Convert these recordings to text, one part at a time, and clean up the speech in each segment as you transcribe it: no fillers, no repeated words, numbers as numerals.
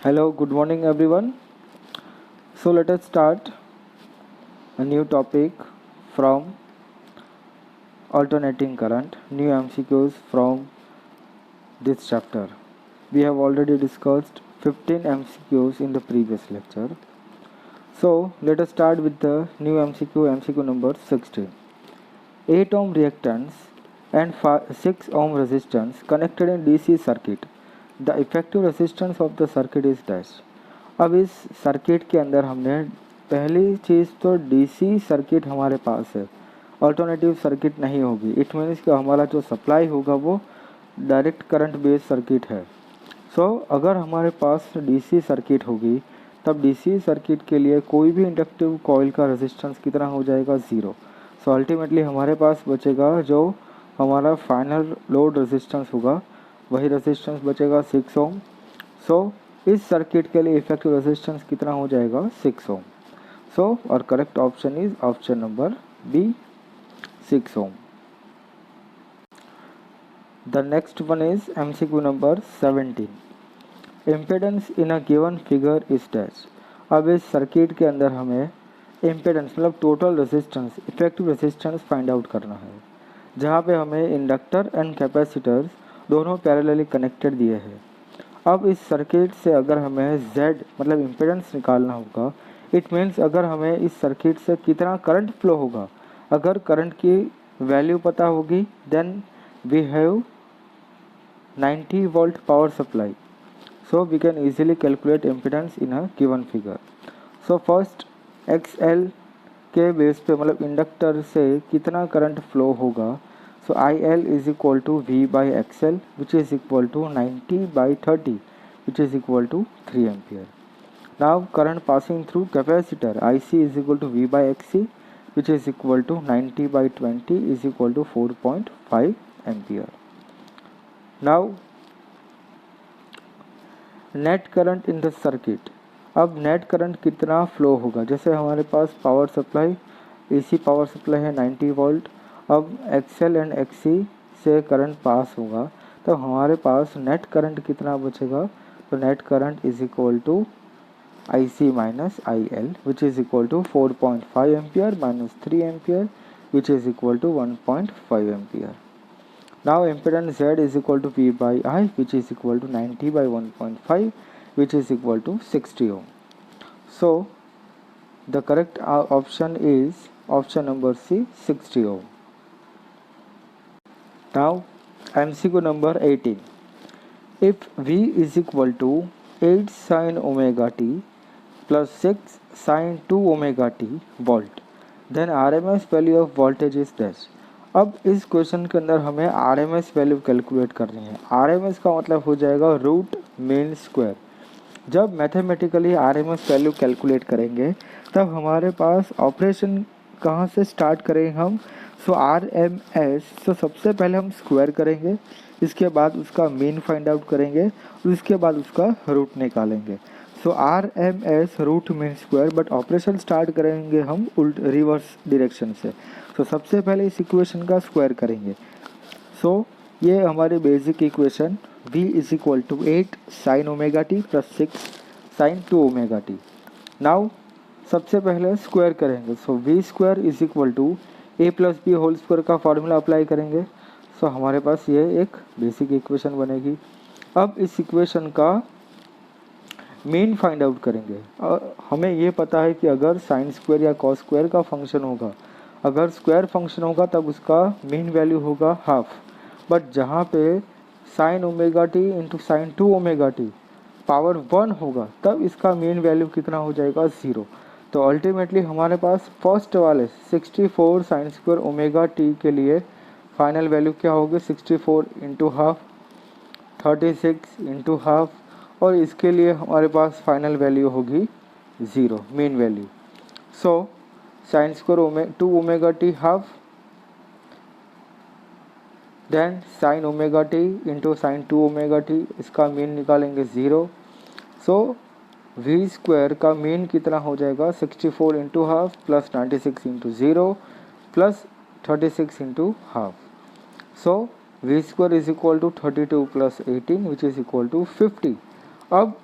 Hello, good morning everyone. So let us start a new topic from alternating current, new MCQs from this chapter. We have already discussed 15 MCQs in the previous lecture. So let us start with the new MCQ number 16. 8 ohm reactance and 6 ohm resistance connected in DC circuit. The effective resistance of the circuit is dash. अब इस circuit के अंदर हमने पहली चीज़ तो DC circuit हमारे पास है, alternative circuit नहीं होगी। इट मीन्स कि हमारा जो सप्लाई होगा वो डायरेक्ट करंट बेस्ड सर्किट है। अगर हमारे पास डीसी सर्किट होगी तब डीसी सर्किट के लिए कोई भी इंडक्टिव कॉइल का रेजिस्टेंस कितना हो जाएगा, ज़ीरो। अल्टीमेटली हमारे पास बचेगा जो हमारा फाइनल लोड रेजिस्टेंस होगा, वही रेजिस्टेंस बचेगा 6 ओम। इस सर्किट के लिए इफेक्टिव रेजिस्टेंस कितना हो जाएगा, 6 ओम। और correct option is option number B, 6 ohm. The next one is MCQ number 17. Impedance in a given figure is dash. अब इस सर्किट के अंदर हमें इम्पेडेंस मतलब total resistance, effective resistance find out करना है, जहाँ पे हमें इंडक्टर एंड कैपेसिटर्स दोनों पैरेलली कनेक्टेड दिए हैं। अब इस सर्किट से अगर हमें Z मतलब इम्पेडेंस निकालना होगा, इट मीन्स अगर हमें इस सर्किट से कितना करंट फ्लो होगा, अगर करंट की वैल्यू पता होगी then we have 90 volt power supply, so we can easily calculate impedance in a given figure. First XL के बेस पे मतलब इंडक्टर से कितना करंट फ्लो होगा, IL is equal to V by XL which is equal to 90 by 30 which is equal to 3 ampere. Now current passing through capacitor IC is equal to V by XC which is equal to 90 by 20 is equal to 4.5 ampere. Now net current in the circuit. अब net current कितना flow होगा, जैसे हमारे पास power supply AC power supply है 90 volt. अब XL and XC से current pass होगा तो हमारे पास नेट करंट कितना बचेगा, तो net current is equal to IC minus IL which is equal to 4.5 ampere minus 3 ampere which is equal to 1.5 ampere. Now impedance Z is equal to V by I which is equal to 90 by 1.5 which is equal to 60 ohm. So the correct option is option number C, 60 ohm. Now MCQ number 18. If V is equal to 8 sin omega t plus 6 sin 2 omega t volt, then RMS value of voltage is dash. अब इस question के अंदर हमें RMS value calculate करनी है। RMS का मतलब हो जाएगा रूट मीन स्क्वायर। जब मैथमेटिकली RMS वैल्यू कैलकुलेट करेंगे तब हमारे पास ऑपरेशन कहाँ से स्टार्ट करेंगे हम, RMS। सबसे पहले हम स्क्वायर करेंगे, इसके बाद उसका मीन फाइंड आउट करेंगे और उसके बाद उसका रूट निकालेंगे। RMS root mean square, but operation start करेंगे हम रिवर्स डायरेक्शन से। सबसे पहले इस इक्वेशन का स्क्वायर करेंगे। ये हमारी basic equation V is equal to 8 sine omega t plus 6 sine 2 omega t. Now सबसे पहले स्क्वायर करेंगे, V square is equal to A plus B whole square का फॉर्मूला अप्लाई करेंगे। हमारे पास ये एक बेसिक इक्वेशन बनेगी। अब इस इक्वेशन का मीन फाइंड आउट करेंगे। हमें ये पता है कि अगर साइन स्क्वायर या कॉस स्क्वायर का फंक्शन होगा, अगर स्क्वायर फंक्शन होगा तब उसका मीन वैल्यू होगा हाफ, बट जहाँ पे sign omega t into sine 2 omega T power 1 होगा तब इसका मीन वैल्यू कितना हो जाएगा, 0। तो अल्टीमेटली हमारे पास फर्स्ट वाले 64 साइन स्क्वायर ओमेगा टी के लिए फाइनल वैल्यू क्या होगी, 64 इंटू हाफ 36 इंटू हाफ, और इसके लिए हमारे पास फाइनल वैल्यू होगी 0 mean value. Sine square 2 omega t half, then sine omega t into sine 2 omega t, इसका मीन निकालेंगे 0। V स्क्वायर का मीन कितना हो जाएगा, 64 into half plus 96 into 0 plus 36 into half. V square is equal to 32 plus 18 which is equal to 50। अब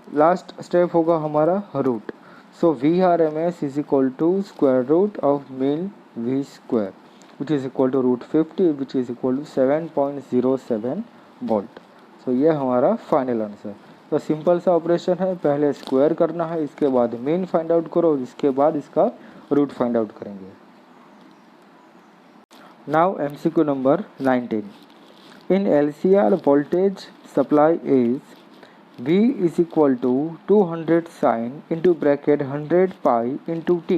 last step होगा हमारा root. So V R M S is equal to square root of mean V square which is equal to √50 which is equal to 7.07 volt. So ये हमारा final answer. तो simple सा operation है, पहले square करना है, इसके बाद मीन फाइंड आउट करो, इसके बाद इसका रूट फाइंड आउट करेंगे। Now MCQ number 19। In LCR voltage supply is V is equal to 200 sin into bracket 100 pi into T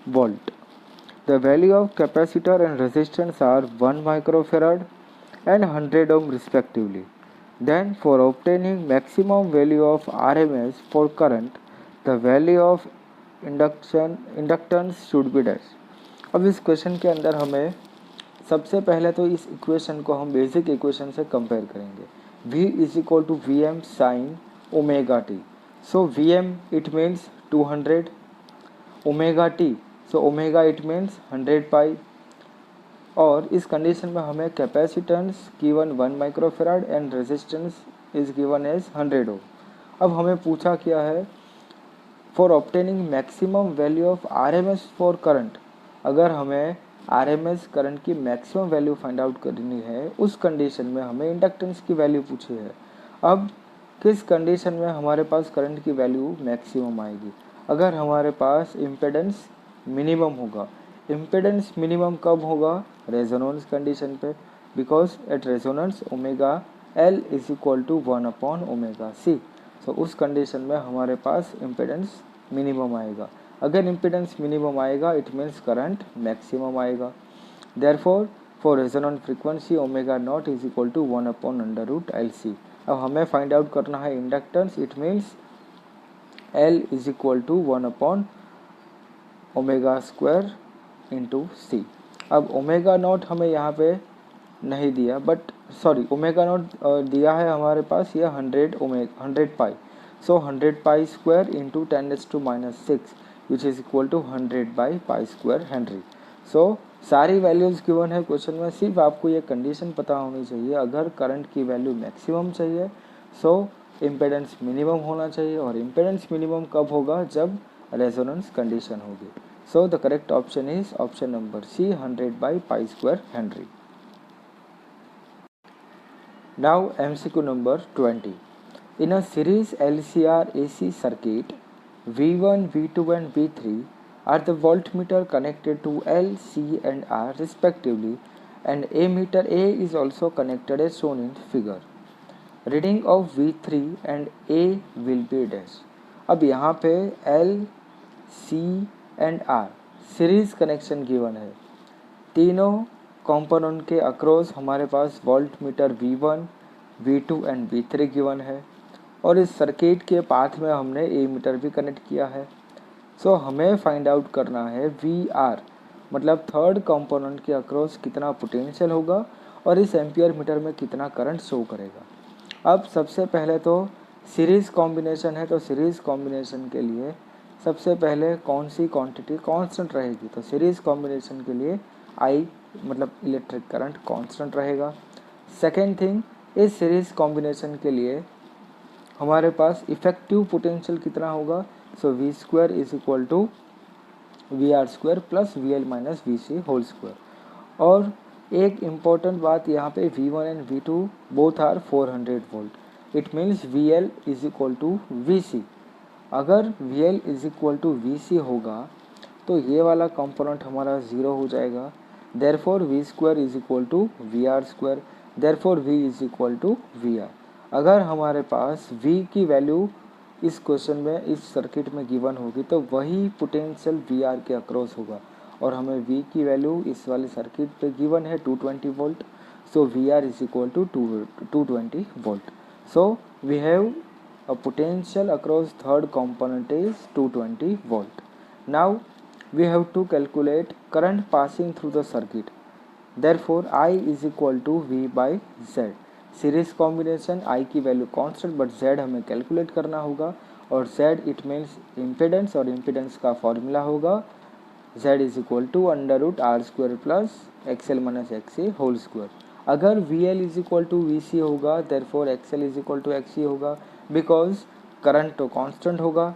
volt. The value of capacitor and resistance are 1 microfarad and 100 ohm respectively. Then for obtaining maximum value of RMS for current, the value of inductance should be dash। अब इस question के अंदर हमें सबसे पहले तो इस equation को हम बेसिक इक्वेशन से कंपेयर करेंगे। V is equal to V M sine omega t. So V M it means 200, omega t so omega it means 100 pi, और इस कंडीशन में हमें capacitance given 1 microfarad and resistance is given as 100 ohm. अब हमें पूछा क्या है, for obtaining maximum value of RMS for current. अगर हमें RMS करंट की मैक्सिमम वैल्यू फाइंड आउट करनी है, उस कंडीशन में हमें इंडक्टेंस की वैल्यू पूछी है। अब किस कंडीशन में हमारे पास करंट की वैल्यू मैक्सिमम आएगी, अगर हमारे पास इम्पेडेंस मिनिमम होगा। इम्पेडेंस मिनिमम कब होगा, रेजोनेंस कंडीशन पे, because at resonance omega L is equal to 1/ωc। सो उस कंडीशन में हमारे पास इम्पेडेंस मिनिमम आएगा। अगर इम्पेडेंस मिनिमम आएगा इट मीन्स करंट मैक्सिमम आएगा। Therefore for resonant frequency omega not is equal to 1/√LC। अब हमें फाइंड आउट करना है inductance, it means L is equal to 1/ω² into C। अब ओमेगा नॉट हमें यहाँ पे नहीं दिया, बट सॉरी ओमेगा नॉट दिया है हमारे पास, यह 100 pi. So 100 pi square into 10⁻⁻6 which is equal to 100/π² henry. So सारी वैल्यूज़ गिवन है क्वेश्चन में, सिर्फ आपको ये कंडीशन पता होनी चाहिए। अगर करंट की वैल्यू मैक्सिमम चाहिए सो इम्पेडेंस मिनिमम होना चाहिए, और इम्पेडेंस मिनिमम कब होगा, जब रेजोनेंस कंडीशन होगी। So the correct option is option number C, 100/π² henry. Now MCQ number 20. In a series LCR AC circuit, V1, V2 and V3 are the voltmeter connected to L, C and R respectively, and ammeter A is also connected as shown in figure. Reading of V3 and A will be dash। अब यहाँ पे L, C and R series connection given है। तीनों component के across हमारे पास voltmeter V1, V2 and V3 given है, और इस सर्किट के पाथ में हमने ए मीटर भी कनेक्ट किया है। सो हमें फाइंड आउट करना है VR, मतलब थर्ड कंपोनेंट के अक्रॉस कितना पोटेंशियल होगा और इस एम्पियर मीटर में कितना करंट शो करेगा। अब सबसे पहले तो सीरीज़ कॉम्बिनेशन है, तो सीरीज़ कॉम्बिनेशन के लिए सबसे पहले कौन सी क्वांटिटी कांस्टेंट रहेगी, तो सीरीज़ कॉम्बिनेशन के लिए I मतलब इलेक्ट्रिक करंट कांस्टेंट रहेगा। सेकेंड थिंग, इस सीरीज़ कॉम्बिनेशन के लिए हमारे पास इफेक्टिव पोटेंशियल कितना होगा, सो V² is equal to VR² plus VL minus VC whole square. और एक इम्पॉर्टेंट बात यहाँ पे, V1 and V2 both are 400 volt, it means VL is equal to VC। अगर VL is equal to VC होगा तो ये वाला कंपोनेंट हमारा ज़ीरो हो जाएगा। Therefore V² is equal to VR², therefore V is equal to VR। अगर हमारे पास V की वैल्यू इस क्वेश्चन में इस सर्किट में गिवन होगी तो वही पोटेंशियल VR के अक्रॉस होगा, और हमें V की वैल्यू इस वाले सर्किट पे गिवन है 220 volt. So VR is equal to 220 volt. So we have a potential across third component is 220 volt. Now we have to calculate current passing through the circuit. Therefore I is equal to V by Z। Series combination I की value constant but Z हमें calculate करना होगा, और Z it means impedance, और impedance का formula होगा Z is equal to √R² plus XL minus XC whole square. अगर VL is equal to VC होगा therefore XL is equal to XC होगा, बिकॉज करंट तो कांस्टेंट होगा,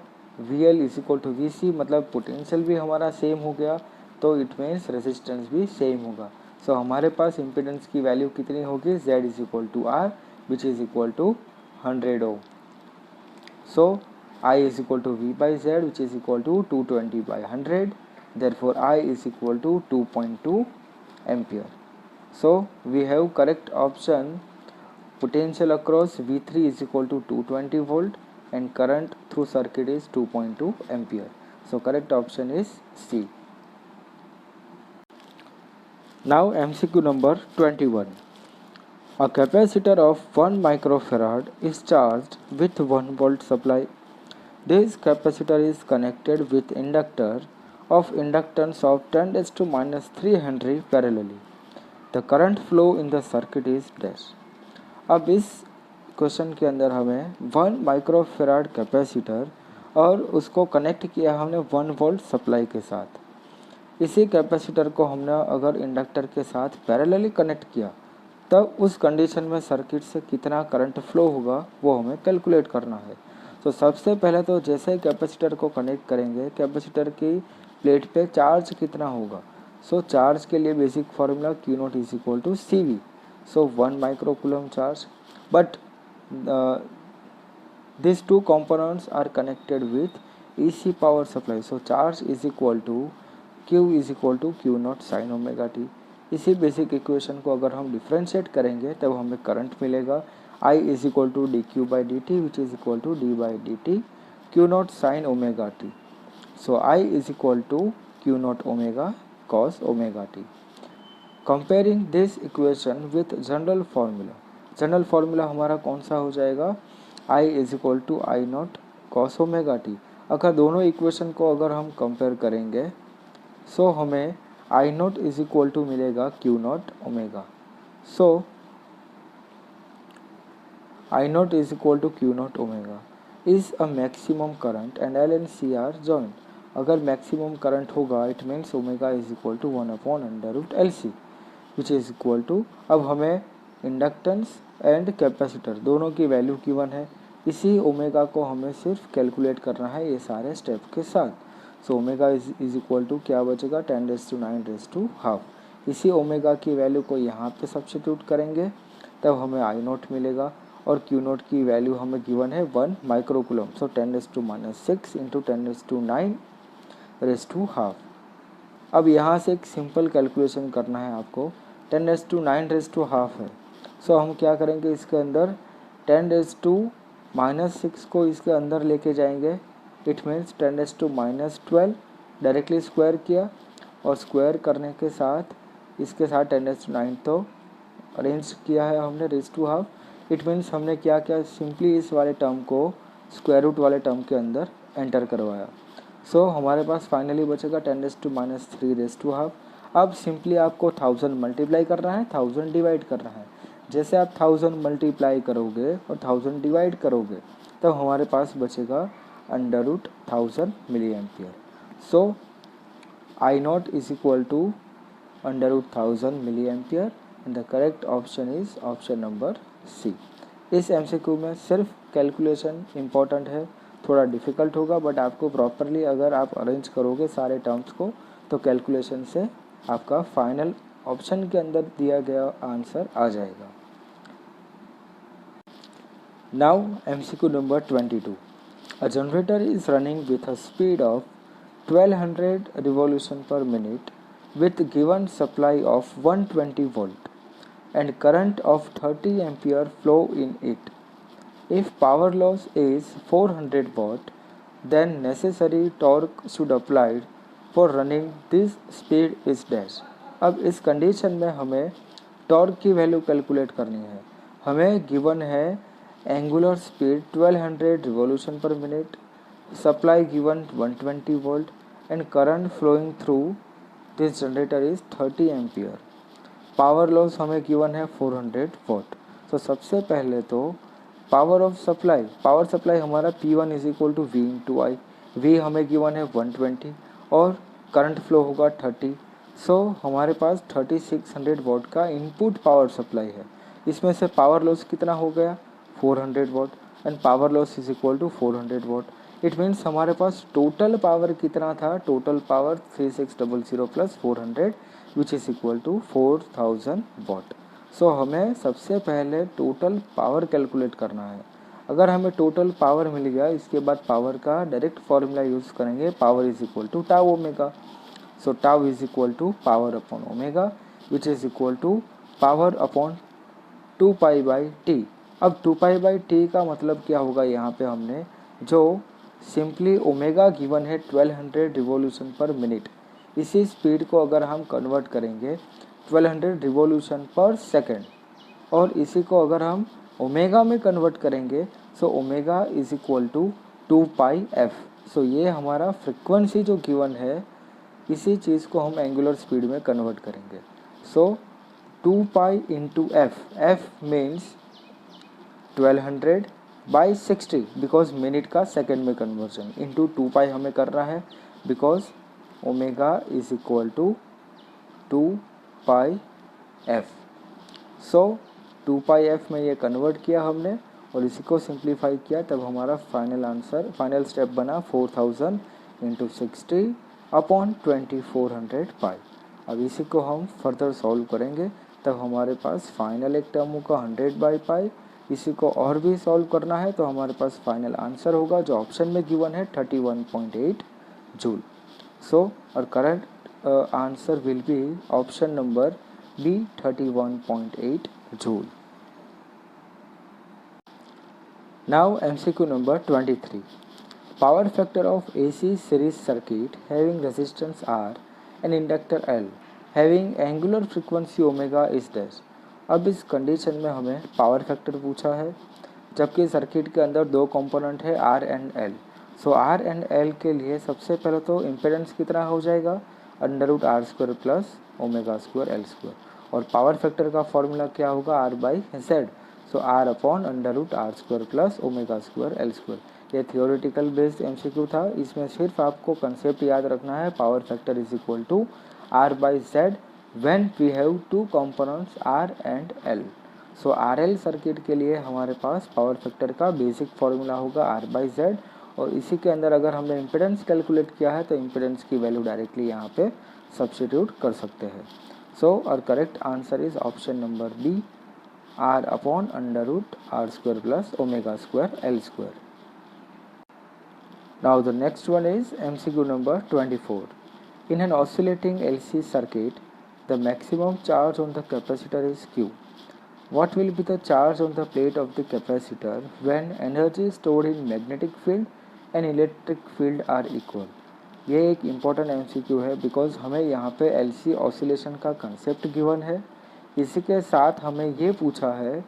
VL is equal to VC, मतलब potential भी हमारा same हो गया, तो इट मीन्स रेजिस्टेंस भी सेम होगा। सो हमारे पास इम्पीडेंस की वैल्यू कितनी होगी, Z is equal to R which is equal to 100 ohm. So I is equal to V by Z which is equal to 220 by 100. Therefore I is equal to 2.2 ampere. So we have correct option. Potential across V3 is equal to 220 volt and current through circuit is 2.2 ampere. So correct option is C. Now MCQ number 21. A capacitor of 1 microfarad is charged with 1 volt supply. This capacitor is connected with inductor of inductance of 10 raised to minus 3 Henry parallelly. The current flow in the circuit is dash. अब इस question के अंदर हमें 1 microfarad capacitor और उसको connect किया हमने 1 volt supply के साथ। इसी कैपेसिटर को हमने अगर इंडक्टर के साथ पैरेलली कनेक्ट किया तब उस कंडीशन में सर्किट से कितना करंट फ्लो होगा वो हमें कैलकुलेट करना है। तो सबसे पहले तो जैसे ही कैपेसिटर को कनेक्ट करेंगे, कैपेसिटर की प्लेट पे चार्ज कितना होगा। सो चार्ज के लिए basic formula Q not is equal to CV. So 1 microcoulomb charge, but these two components are connected with EC power supply. So charge is equal to Q is equal to Q not sin omega t. इसी basic equation को अगर हम differentiate करेंगे तब हमें current मिलेगा I is equal to dq by dt which is equal to d by dt Q not sin omega t. So I is equal to Q not omega cos omega t. Comparing this equation with general formula. General formula हमारा कौन सा हो जाएगा, I is equal to I not cos omega t. अगर दोनों equation को अगर हम कंपेयर करेंगे सो हमें I not is equal to मिलेगा Q not omega. So I not is equal to Q not omega is a maximum current and L and C are joined. अगर maximum current होगा it means omega is equal to 1 upon under root LC which is equal to, अब हमें inductance and capacitor दोनों की value given है, इसी omega को हमें सिर्फ कैलकुलेट करना है ये सारे स्टेप के साथ. So omega is equal to क्या बचेगा 10⁻⁹ इसी ओमेगा की वैल्यू को यहाँ पे सब्स्टिट्यूट करेंगे तब हमें आई नॉट मिलेगा और क्यू नॉट की वैल्यू हमें गिवन है 1 माइक्रोकूलम. सो 10⁻⁶ इंटू 10⁻⁹. अब यहाँ से एक सिंपल कैलकुलेशन करना है आपको. 10⁻⁹ है. सो हम क्या करेंगे इसके अंदर 10⁻⁻⁶ को इसके अंदर लेके जाएंगे. इट मीन्स 10⁻⁻12 डायरेक्टली स्क्वायर किया और स्क्वायर करने के साथ इसके साथ 10⁻⁹ तो अरेंज किया है हमने raise to half. It means हमने क्या किया, सिंपली इस वाले टर्म को स्क्वायर रूट वाले टर्म के अंदर एंटर करवाया. सो हमारे पास फाइनली बचेगा 10⁻³ रेज़ टू हाफ. अब सिंपली आपको 1000 मल्टीप्लाई करना है, 1000 डिवाइड करना है. जैसे आप 1000 मल्टीप्लाई करोगे और 1000 डिवाइड करोगे तो हमारे पास बचेगा √1000 milli ampere. So I not is equal to √1000 milli ampere and the correct option is option number C. इस MCQ में सिर्फ कैलकुलेशन इम्पॉर्टेंट है, थोड़ा डिफ़िकल्ट होगा बट आपको प्रॉपरली अगर आप अरेंज करोगे सारे टर्म्स को तो कैलकुलेशन से आपका फाइनल ऑप्शन के अंदर दिया गया आंसर आ जाएगा. Now MCQ number 22. A generator is running with a speed of 1200 revolution per minute with given supply of 120 volt and current of 30 ampere flow in it. If power loss is 400 watt, then necessary torque should applied for running this speed is dash. अब इस condition में हमें torque की value calculate करनी है. हमें given है angular speed 1200 revolution per minute, supply given 120 volt and current flowing through this generator is 30 ampere. Power loss हमें गिवन है 400 वॉट. तो सबसे पहले तो power of supply, power supply हमारा P1 is equal to V into I. V हमें given है 120 और करंट फ्लो होगा 30. सो हमारे पास 3600 वॉट का इनपुट पावर सप्लाई है. इसमें से पावर लॉस कितना हो गया 400 watt. And power loss is equal to 400 watt. It means हमारे पास टोटल पावर कितना था, total power 3600 plus 400 which is equal to 4000 watt. So हमें सबसे पहले टोटल पावर कैलकुलेट करना है। अगर हमें टोटल पावर मिल गया, इसके बाद पावर का डायरेक्ट फॉर्मूला यूज़ करेंगे, power is equal to tau omega. So tau is equal to power upon omega which is equal to power upon 2 pi by T. अब 2 पाई बाई टी का मतलब क्या होगा, यहाँ पे हमने जो सिंपली ओमेगा गिवन है 1200 रिवॉल्यूशन पर मिनट, इसी स्पीड को अगर हम कन्वर्ट करेंगे 1200 रिवॉल्यूशन पर सेकेंड, और इसी को अगर हम ओमेगा में कन्वर्ट करेंगे so omega is equal to 2 pi f. So ये हमारा फ्रिक्वेंसी जो गिवन है, इसी चीज़ को हम एंगुलर स्पीड में कन्वर्ट करेंगे। So 2 pi into f, f means 1200 by 60 because minute का सेकेंड में कन्वर्जन, इंटू 2 पाई हमें करना है because omega is equal to 2 pi f. So 2 pi f में ये कन्वर्ट किया हमने और इसी को सिंप्लीफाई किया, तब हमारा फाइनल आंसर, फाइनल स्टेप बना 4000 इंटू 60 अपॉन 2400 पाई। अब इसी को हम फर्दर सॉल्व करेंगे, तब हमारे पास फाइनल एक टर्म होगा 100 बाई पाई। इसी को और भी सॉल्व करना है तो हमारे पास फाइनल आंसर होगा जो ऑप्शन में गिवन है 31.8 जूल। सो और correct answer will be option number B 31.8 joule. Now MCQ number 23. Power factor of AC series circuit having resistance R and inductor L having angular frequency omega is dash। अब इस condition में हमें power factor पूछा है, जबकि circuit के अंदर दो कंपोनेंट है R and L। So R and L के लिए सबसे पहले तो इम्पेडेंस कितना हो जाएगा, √R² प्लस ω²L², और पावर फैक्टर का फॉर्मूला क्या होगा, R/Z। सो R upon √R² plus ω²L²। ये थियोरेटिकल बेस्ड MCQ था, इसमें सिर्फ आपको कंसेप्ट याद रखना है, power factor is equal to R/Z when we have two components R and L। सो RL सर्किट के लिए हमारे पास पावर फैक्टर का बेसिक फॉर्मूला होगा R/Z, और इसी के अंदर अगर हमने इम्पिडेंस कैलकुलेट किया है तो इम्पिडेंस की वैल्यू डायरेक्टली यहाँ पे सब्स्टिट्यूट कर सकते हैं। सो और correct answer is option number B, R upon √R² plus ω²L². Now the next one is MCQ number 24. In an oscillating LC circuit, the maximum charge on the capacitor is Q. What will be the charge on the plate of the capacitor when energy stored in magnetic field and electric field are equal? ये एक important MCQ है because हमें यहाँ पे LC oscillation का concept given है। इसी के साथ हमें ये पूछा है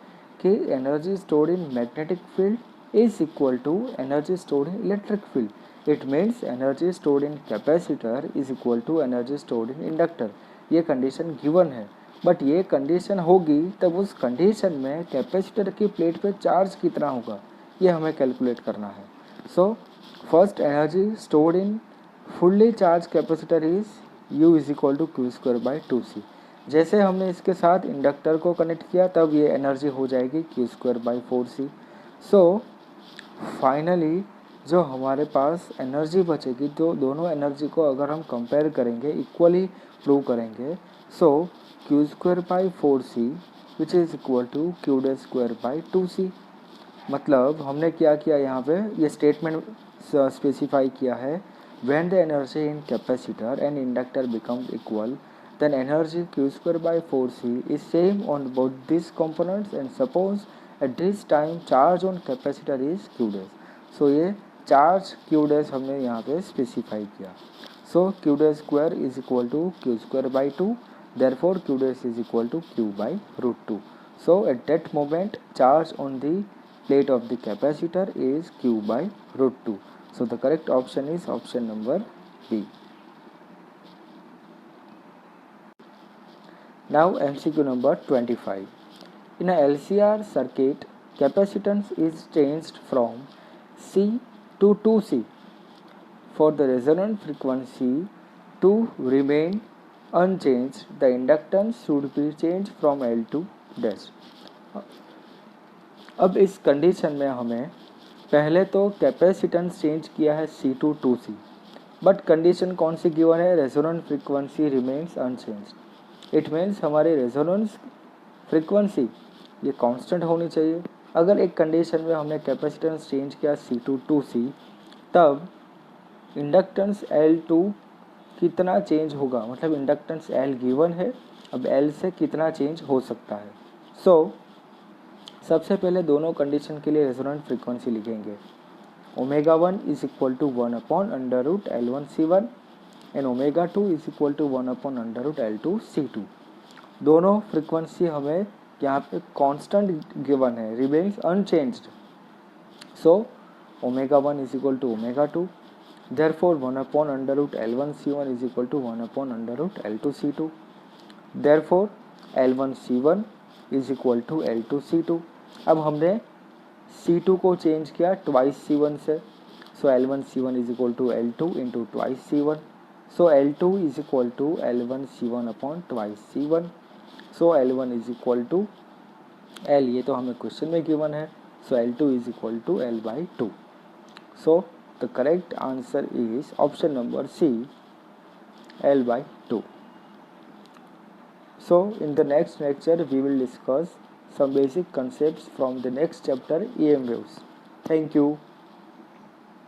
कि energy stored in magnetic field is equal to energy stored in electric field. It means energy stored in capacitor is equal to energy stored in inductor. ये कंडीशन गिवन है, बट ये कंडीशन होगी तब उस कंडीशन में capacitor की plate पे charge कितना होगा, ये हमें कैलकुलेट करना है। So first energy stored in fully charged capacitor is U is equal to Q²/2C। जैसे हमने इसके साथ इंडक्टर को कनेक्ट किया तब ये एनर्जी हो जाएगी Q²/4C। सो फाइनली जो हमारे पास एनर्जी बचेगी, तो दोनों एनर्जी को अगर हम कंपेयर करेंगे, इक्वली प्रूव करेंगे, so Q²/4C which is equal to Q²/2C। मतलब हमने क्या किया, यहाँ पे ये स्टेटमेंट स्पेसिफाई किया है, when the energy in capacitor and inductor becomes equal, then energy Q²/4C is same on both these components, and suppose at this time charge on capacitor is Q dash। so ये charge Q dash हमने यहाँ पे specify किया। so Q² is equal to Q²/2, therefore Q dash is equal to Q/√2। so at that moment charge on the plate of the capacitor is Q/√2। so the correct option is option number B. Now MCQ number 25. In a LCR circuit, capacitance is changed from C to 2C. For the resonant frequency to remain unchanged, the inductance should be changed from L to dash। अब इस condition में हमें पहले तो capacitance change किया है C2 to C, but condition कौन सी given है, resonant frequency remains unchanged. It means हमारी रेजोनेंस फ्रीक्वेंसी ये कांस्टेंट होनी चाहिए। अगर एक कंडीशन में हमने कैपेसिटेंस चेंज किया C2 टू C, तब इंडक्टेंस L2 कितना चेंज होगा, मतलब इंडक्टेंस L गिवन है, अब L से कितना चेंज हो सकता है। सबसे पहले दोनों कंडीशन के लिए रेजोनेंट फ्रीक्वेंसी लिखेंगे। Omega 1 is equal to 1/√L1C1 and omega 2 is equal to 1/√L2C2। दोनों फ्रीक्वेंसी हमें यहाँ पे कांस्टेंट गिवन है, remains unchanged. So omega 1 is equal to omega 2, therefore 1/√L1C1 is equal to 1/√L2C2, therefore L1C1 is equal to L2C2। अब हमने C2 को change किया twice C1 से, सो L1C1 is equal to L2 into twice C1, so L2 is equal to L1C1 upon twice C1, so L1 is equal to L, ये तो हमें question में given है, सो L2 is equal to L/2। So the correct answer is option number C, L/2। So in the next lecture we will discuss some basic concepts from the next chapter, EM waves. Thank you.